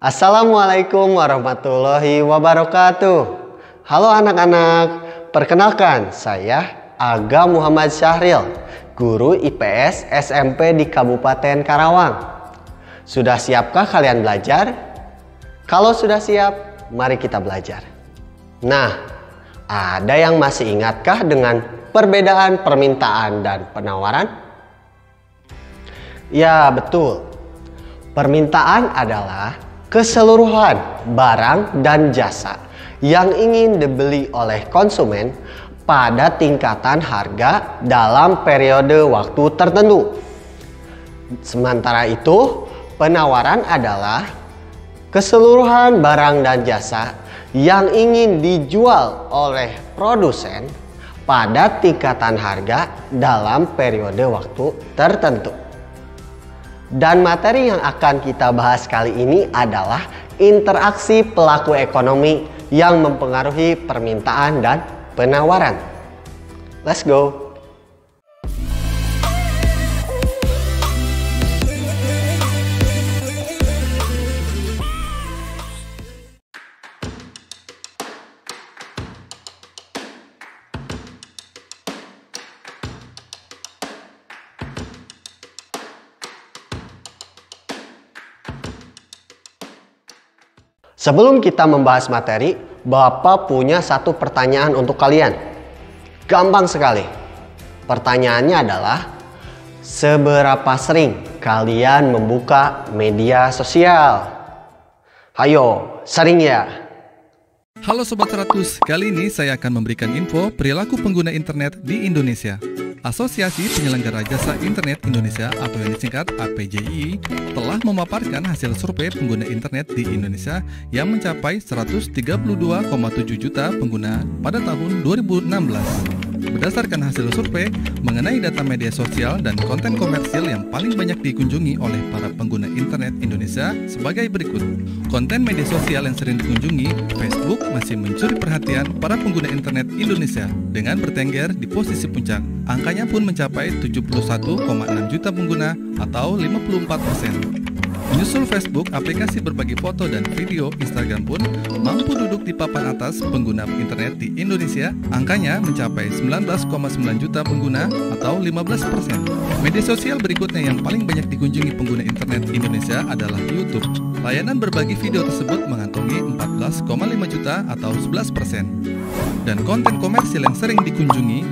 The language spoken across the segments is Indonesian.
Assalamualaikum warahmatullahi wabarakatuh. Halo anak-anak, perkenalkan saya Aga Muhammad Syahril, guru IPS SMP di Kabupaten Karawang. Sudah siapkah kalian belajar? Kalau sudah siap, mari kita belajar. Nah, ada yang masih ingatkah dengan perbedaan permintaan dan penawaran? Ya, betul. Permintaan adalah keseluruhan barang dan jasa yang ingin dibeli oleh konsumen pada tingkatan harga dalam periode waktu tertentu. Sementara itu, penawaran adalah keseluruhan barang dan jasa yang ingin dijual oleh produsen pada tingkatan harga dalam periode waktu tertentu. Dan materi yang akan kita bahas kali ini adalah interaksi pelaku ekonomi yang mempengaruhi permintaan dan penawaran. Let's go! Sebelum kita membahas materi, Bapak punya satu pertanyaan untuk kalian. Gampang sekali. Pertanyaannya adalah, seberapa sering kalian membuka media sosial? Hayo, sering ya? Halo Sobat 100, kali ini saya akan memberikan info perilaku pengguna internet di Indonesia. Asosiasi Penyelenggara Jasa Internet Indonesia atau yang disingkat APJI telah memaparkan hasil survei pengguna internet di Indonesia yang mencapai 132,7 juta pengguna pada tahun 2016. Berdasarkan hasil survei mengenai data media sosial dan konten komersil yang paling banyak dikunjungi oleh para pengguna internet Indonesia sebagai berikut. Konten media sosial yang sering dikunjungi, Facebook masih mencuri perhatian para pengguna internet Indonesia dengan bertengger di posisi puncak. Angkanya pun mencapai 71,6 juta pengguna atau 54%. Menyusul Facebook, aplikasi berbagi foto dan video Instagram pun mampu duduk di papan atas pengguna internet di Indonesia. Angkanya mencapai 19,9 juta pengguna atau 15%. Media sosial berikutnya yang paling banyak dikunjungi pengguna internet Indonesia adalah YouTube. Layanan berbagi video tersebut mengantongi 14,5 juta atau 11%. Dan konten komersil yang sering dikunjungi,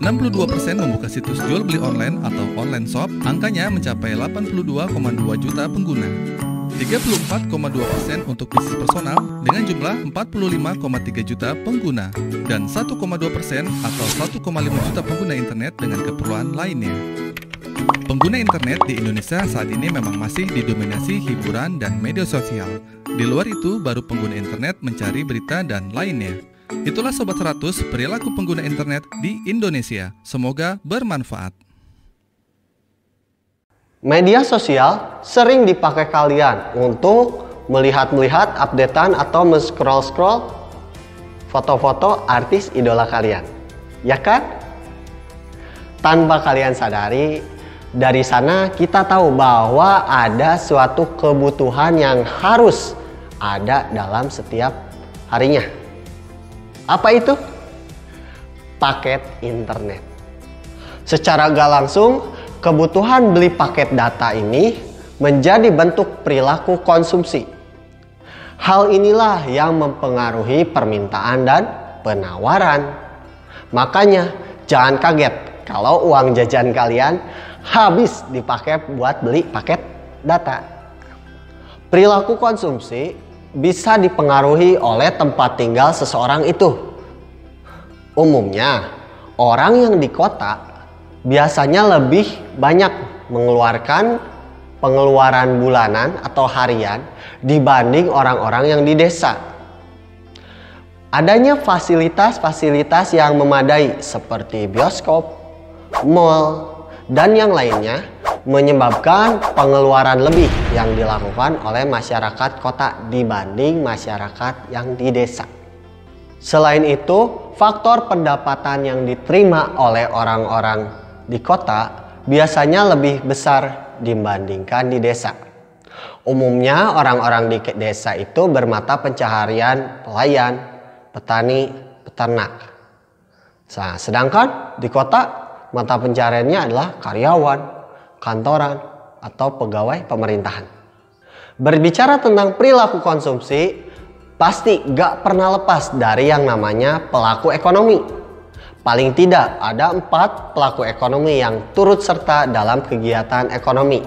62% membuka situs jual beli online atau online shop, angkanya mencapai 82,2 juta pengguna. 34,2% untuk bisnis personal dengan jumlah 45,3 juta pengguna. Dan 1,2% atau 1,5 juta pengguna internet dengan keperluan lainnya. Pengguna internet di Indonesia saat ini memang masih didominasi hiburan dan media sosial. Di luar itu, baru pengguna internet mencari berita dan lainnya. Itulah Sobat 100 perilaku pengguna internet di Indonesia. Semoga bermanfaat. Media sosial sering dipakai kalian untuk melihat-lihat updatean atau men-scroll-scroll foto-foto artis idola kalian. Ya kan? Tanpa kalian sadari, dari sana kita tahu bahwa ada suatu kebutuhan yang harus ada dalam setiap harinya. Apa itu? Paket internet. Secara gak langsung, kebutuhan beli paket data ini menjadi bentuk perilaku konsumsi. Hal inilah yang mempengaruhi permintaan dan penawaran. Makanya jangan kaget kalau uang jajan kalian habis dipakai buat beli paket data. Perilaku konsumsi bisa dipengaruhi oleh tempat tinggal seseorang itu. Umumnya, orang yang di kota biasanya lebih banyak mengeluarkan pengeluaran bulanan atau harian dibanding orang-orang yang di desa. Adanya fasilitas-fasilitas yang memadai seperti bioskop, mal, dan yang lainnya menyebabkan pengeluaran lebih yang dilakukan oleh masyarakat kota dibanding masyarakat yang di desa. Selain itu, faktor pendapatan yang diterima oleh orang-orang di kota biasanya lebih besar dibandingkan di desa. Umumnya orang-orang di desa itu bermata pencaharian pelayan, petani, peternak. Nah, sedangkan di kota mata pencahariannya adalah karyawan, kantoran, atau pegawai pemerintahan. Berbicara tentang perilaku konsumsi, pasti gak pernah lepas dari yang namanya pelaku ekonomi. Paling tidak ada 4 pelaku ekonomi yang turut serta dalam kegiatan ekonomi,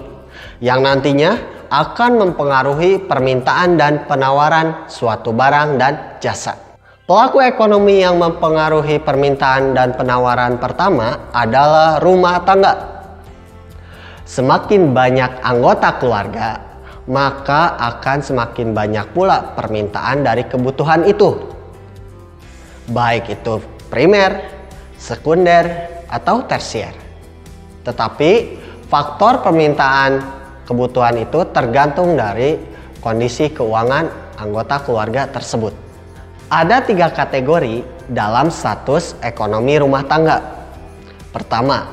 yang nantinya akan mempengaruhi permintaan dan penawaran suatu barang dan jasa. Pelaku ekonomi yang mempengaruhi permintaan dan penawaran pertama adalah rumah tangga. Semakin banyak anggota keluarga, maka akan semakin banyak pula permintaan dari kebutuhan itu. Baik itu primer, sekunder, atau tersier. Tetapi faktor permintaan kebutuhan itu tergantung dari kondisi keuangan anggota keluarga tersebut. Ada 3 kategori dalam status ekonomi rumah tangga. Pertama,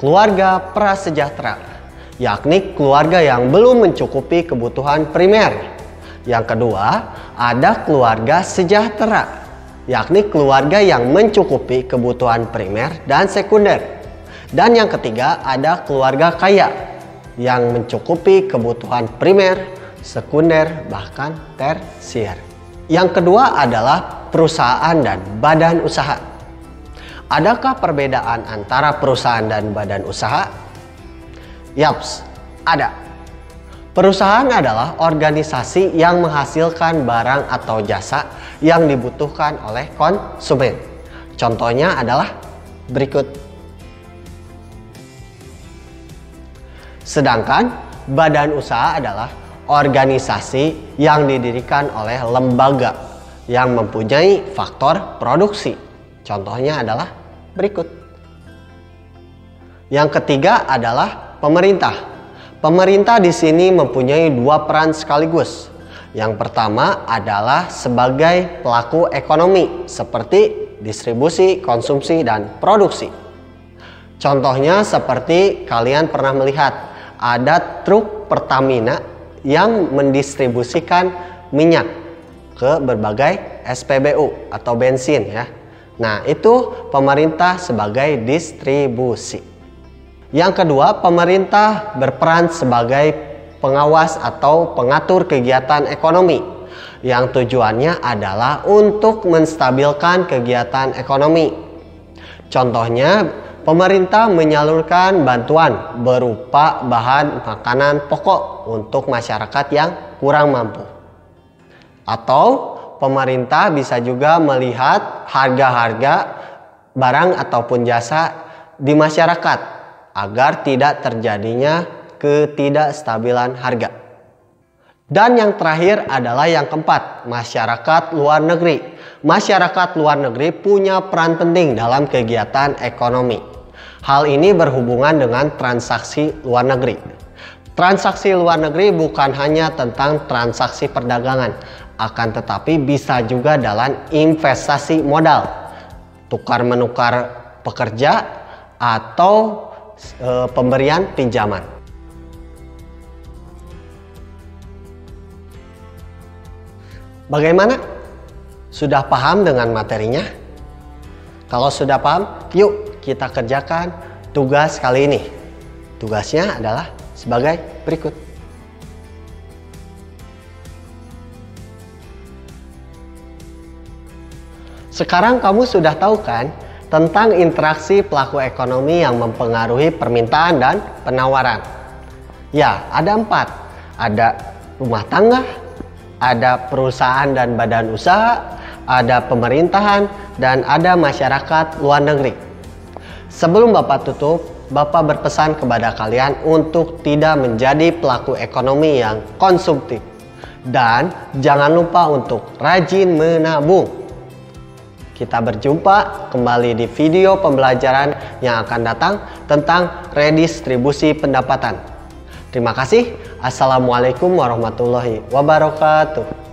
keluarga prasejahtera, yakni keluarga yang belum mencukupi kebutuhan primer. Yang kedua, ada keluarga sejahtera, yakni keluarga yang mencukupi kebutuhan primer dan sekunder. Dan yang ketiga, ada keluarga kaya yang mencukupi kebutuhan primer, sekunder, bahkan tersier. Yang kedua adalah perusahaan dan badan usaha. Adakah perbedaan antara perusahaan dan badan usaha? Yaps, ada. Perusahaan adalah organisasi yang menghasilkan barang atau jasa yang dibutuhkan oleh konsumen. Contohnya adalah berikut. Sedangkan badan usaha adalah organisasi yang didirikan oleh lembaga yang mempunyai faktor produksi. Contohnya adalah berikut. Yang ketiga adalah pemerintah. Pemerintah di sini mempunyai 2 peran sekaligus. Yang pertama adalah sebagai pelaku ekonomi seperti distribusi, konsumsi, dan produksi. Contohnya seperti kalian pernah melihat ada truk Pertamina yang mendistribusikan minyak ke berbagai SPBU atau bensin ya. Nah, itu pemerintah sebagai distribusi. Yang kedua, pemerintah berperan sebagai pengawas atau pengatur kegiatan ekonomi yang tujuannya adalah untuk menstabilkan kegiatan ekonomi. Contohnya, pemerintah menyalurkan bantuan berupa bahan makanan pokok untuk masyarakat yang kurang mampu. Atau pemerintah bisa juga melihat harga-harga barang ataupun jasa di masyarakat agar tidak terjadinya ketidakstabilan harga. Dan yang terakhir adalah yang keempat, masyarakat luar negeri. Masyarakat luar negeri punya peran penting dalam kegiatan ekonomi. Hal ini berhubungan dengan transaksi luar negeri. Transaksi luar negeri bukan hanya tentang transaksi perdagangan, akan tetapi bisa juga dalam investasi modal, tukar-menukar pekerja, atau pemberian pinjaman. Bagaimana? Sudah paham dengan materinya? Kalau sudah paham, yuk kita kerjakan tugas kali ini. Tugasnya adalah sebagai berikut. Sekarang kamu sudah tahu kan tentang interaksi pelaku ekonomi yang mempengaruhi permintaan dan penawaran? Ya, ada 4. Ada rumah tangga, ada perusahaan dan badan usaha, ada pemerintahan, dan ada masyarakat luar negeri. Sebelum Bapak tutup, Bapak berpesan kepada kalian untuk tidak menjadi pelaku ekonomi yang konsumtif. Dan jangan lupa untuk rajin menabung. Kita berjumpa kembali di video pembelajaran yang akan datang tentang redistribusi pendapatan. Terima kasih. Assalamualaikum warahmatullahi wabarakatuh.